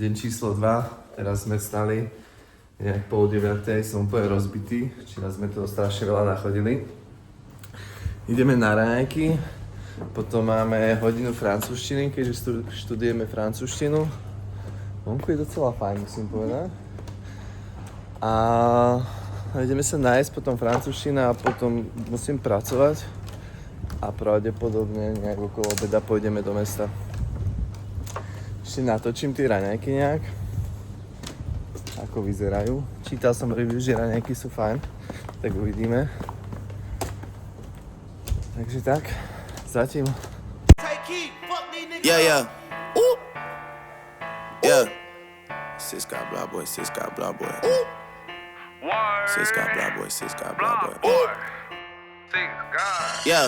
deň číslo 2, teraz sme vstali nejak pol 9, som úplne rozbitý, včera sme toho strašne veľa nachodili. Ideme na raňajky, potom máme hodinu francúzštiny, keďže študujeme francúzštinu. Vonku je docela fajn, musím povedať. A ideme sa nájsť potom francúzština a potom musím pracovať. A pravdepodobne nejak okolo obeda pôjdeme do mesta. Ešte natočím tie raňajky nejak. Ako vyzerajú. Čítal som review, že raňajky sú fajn. Tak uvidíme. Takže tak, zatím. Yeah. Ooh. Yeah. Sis got blah boy, sis got blah boy. Sis got blah boy, sis got blah boy. Yeah.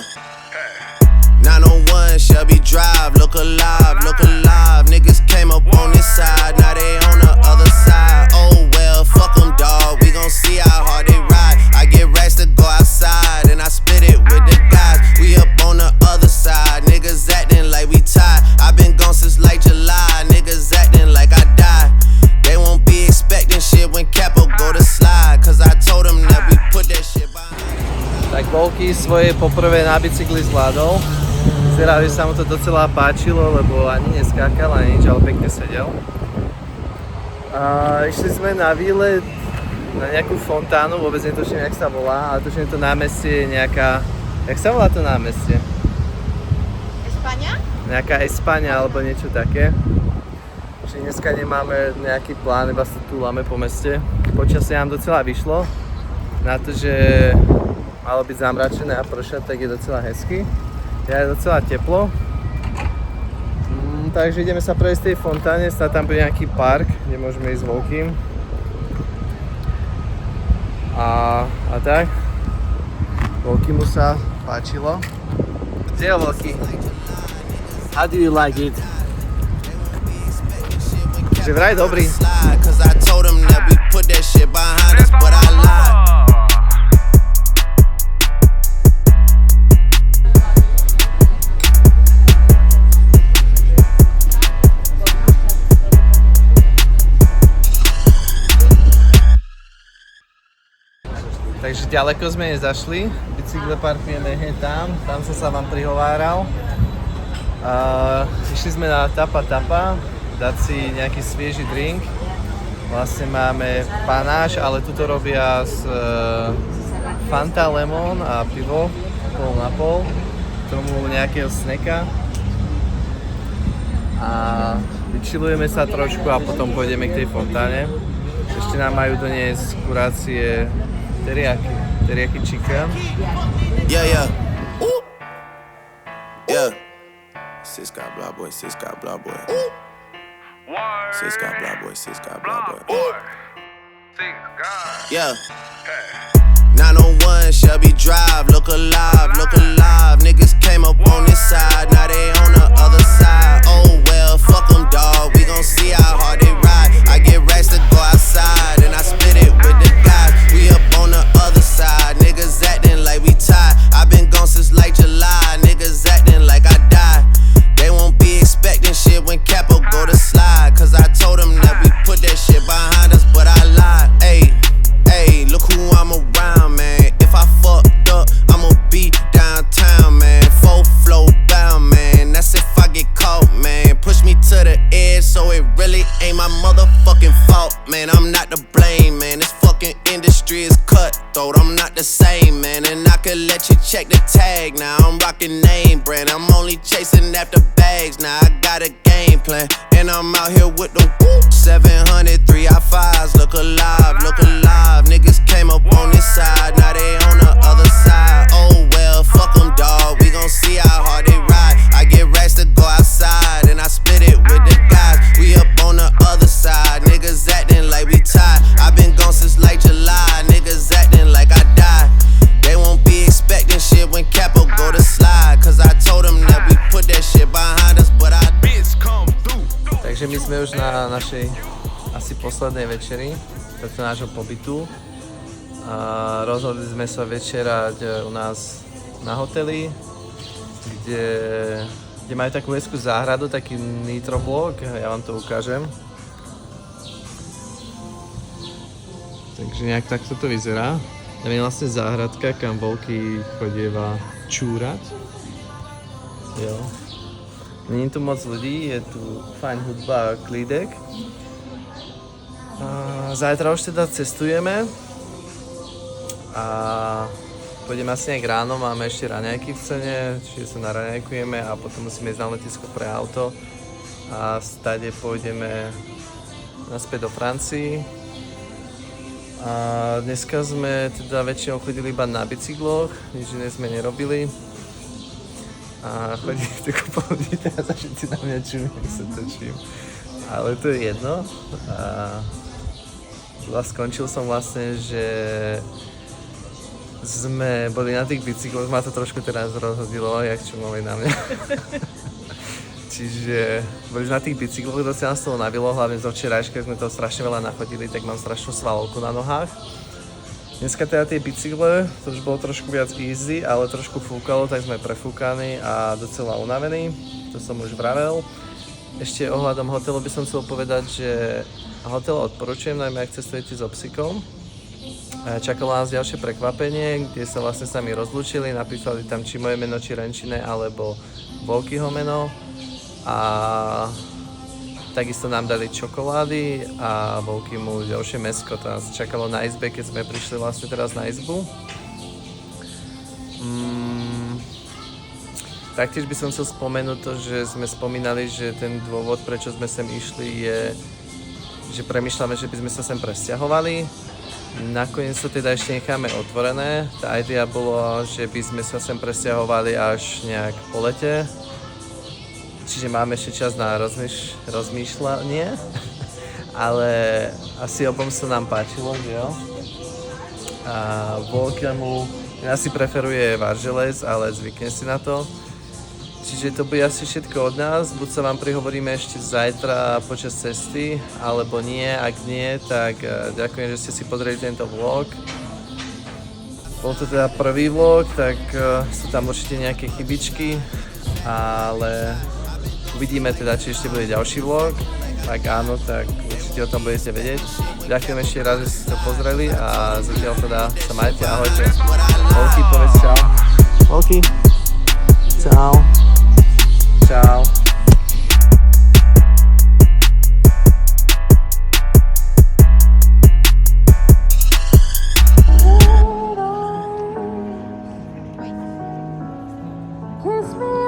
901 Shelby Drive, look alive, look alive. Niggas came up on this side, now they on the other side. Oh well, fuck them dawg, we gon' see how hard they ride. I get racks to go outside, and I split it with the guys. We up on the other side, niggas acting like we tied. I been gone since like July, niggas acting like I died. They won't be expecting shit when Capo go to slide, cause I told them that we put that shit behind. Tak Volky svoje poprvé na bicykli zvládol. Vyzerá, že sa mu to docela páčilo, lebo ani neskákal, ani nič, ale pekne sedel. A išli sme na výlet na nejakú fontánu, vôbec netuším, jak sa volá, ale tuším, to námestie je nejaká... Jak sa volá to námestie? Espania? Nejaká Espania alebo niečo také. Čiže dneska nemáme nejaký plán, iba sa túlame po meste. Počasie nám docela vyšlo. Na to, že malo byť zamračené a pršať, tak je docela hezky. Je docela teplo. Takže ideme sa prejsť tej fontáne, snad tam bude nejaký park, kde môžeme ísť s Volkým. A tak. Volkymu sa páčilo. Kde je Volky? How do you like it? Že vraj dobrý. Takže ďaleko sme nezašli, bicykle parkujeme hneď tam som sa vám prihováral. Išli sme na Tapa Tapa, dať si nejaký svieži drink. Vlastne máme panáš, ale tuto robia z Fanta Lemon a pivo, pol na pol, tomu nejakého snacka. A vyčilujeme sa trošku a potom pôjdeme k tej fontáne. Ešte nám majú doniesť kurácie teriyaki chicken. Yeah. Ooh. Yeah. Sis got blah boy, sis got blah boy. Sis got blah boy, sis got blah boy. Yeah. 901 Shelby Drive, look alive, look alive. Niggas came up on this side, now they on the other side. Oh well, fuck them dawg, we gon' see how hard they ride. I get racks to go outside, and I split it with the guys. We up on the other side, niggas acting like we tied. I been gone since like July, niggas acting like I died. They won't be expecting shit when Capo go to slide, cause I told them that we put that shit behind us, but I lied. Ayy, look who I'm around, man. If I fucked up, I'ma be downtown, man. Full flow bound, man. That's if I get caught, man. Push me to the edge, so it really ain't my motherfucking fault, man. I'm not to blame, man. This fucking industry is cutthroat. I'm not the same, man. And I could let you check the tag now. I'm rocking name brand. I'm only chasing after bags now. I got a game plan, and I'm out here with the 700 3i5s. Look alive, look alive. Niggas came up on this side, now they on the other side. Oh well, fuck them dawg, we gon' see how hard they ride. I get racks to go outside, and I split it with the guys. We up on the other side, niggas acting like we tied. I been gone since like July, niggas acting like I died. They won't be expecting shit when Capo go to slide, cause I told them that we put that shit behind us, but I bitch come through. Takže my sme už na našej asi poslednej večeri tohto nášho pobytu. Rozhodli sme sa večerať u nás na hoteli, kde majú takú hezkú záhradu, taký nitroblok, ja vám to ukážem. Takže nejak takto to vyzerá. Tam je vlastne záhradka, kam volky chodieva čúrať. Jo. Není tu moc ľudí, je tu fajn hudba a klídek. Zajtra už teda cestujeme a pôjdeme asi nejak ráno, máme ešte raňajky v cene, čiže sa naraňajkujeme a potom musíme ísť na letisko pre auto a stade pôjdeme naspäť do Francii. A dneska sme teda väčšinou chodili iba na bicykloch, nič iné sme nerobili. A chodí tu kúpa ľudí, teraz všetci na mňa čujú, jak sa točím. Ale to je jedno. A skončil som vlastne, že sme boli na tých bicykloch, ma to trošku teraz rozhodilo, jak čumovali na mňa. Čiže boli na tých bicykloch, dosť nás toho nabilo, hlavne zo včerajška sme toho strašne veľa nachodili, tak mám strašnú svalovku na nohách. Dneska teda tie bicykle, to už bolo trošku viac easy, ale trošku fúkalo, tak sme prefúkaní a docela unavení, to som už vravel. Ešte ohľadom hotelu by som chcel povedať, že hotel odporúčujem, najmä ak cestujete so psíkom. Čakalo nás ďalšie prekvapenie, kde sa vlastne s nami rozlúčili, napísali tam či moje meno, či Renčine, alebo Volkyho meno. A takisto nám dali čokolády a Volky mu ďalšie mäsko, to nás čakalo na izbe, keď sme prišli vlastne teraz na izbu. Taktiež by som chcel spomenúť to, že sme spomínali, že ten dôvod, prečo sme sem išli, je, že premýšľame, že by sme sa sem presťahovali. Nakoniec to teda ešte necháme otvorené. Tá idea bolo, že by sme sa sem presťahovali až nejak po lete. Čiže máme ešte čas na rozmýšľanie. Ale asi obom sa nám páčilo, že jo? A Volkymu asi preferuje Varželez, ale zvykne si na to. Čiže to bude asi všetko od nás, buď sa vám prihovoríme ešte zajtra počas cesty, alebo nie, ak nie, tak ďakujem, že ste si pozreli tento vlog. Bol to teda prvý vlog, tak sú tam určite nejaké chybičky, ale uvidíme teda, či ešte bude ďalší vlog. Ak áno, tak určite o tom budete vedieť. Ďakujem ešte raz, že ste to pozreli a zatiaľ teda sa majte, ahojte. Volky, povedz čau. Volky, čau. Ciao. Kiss me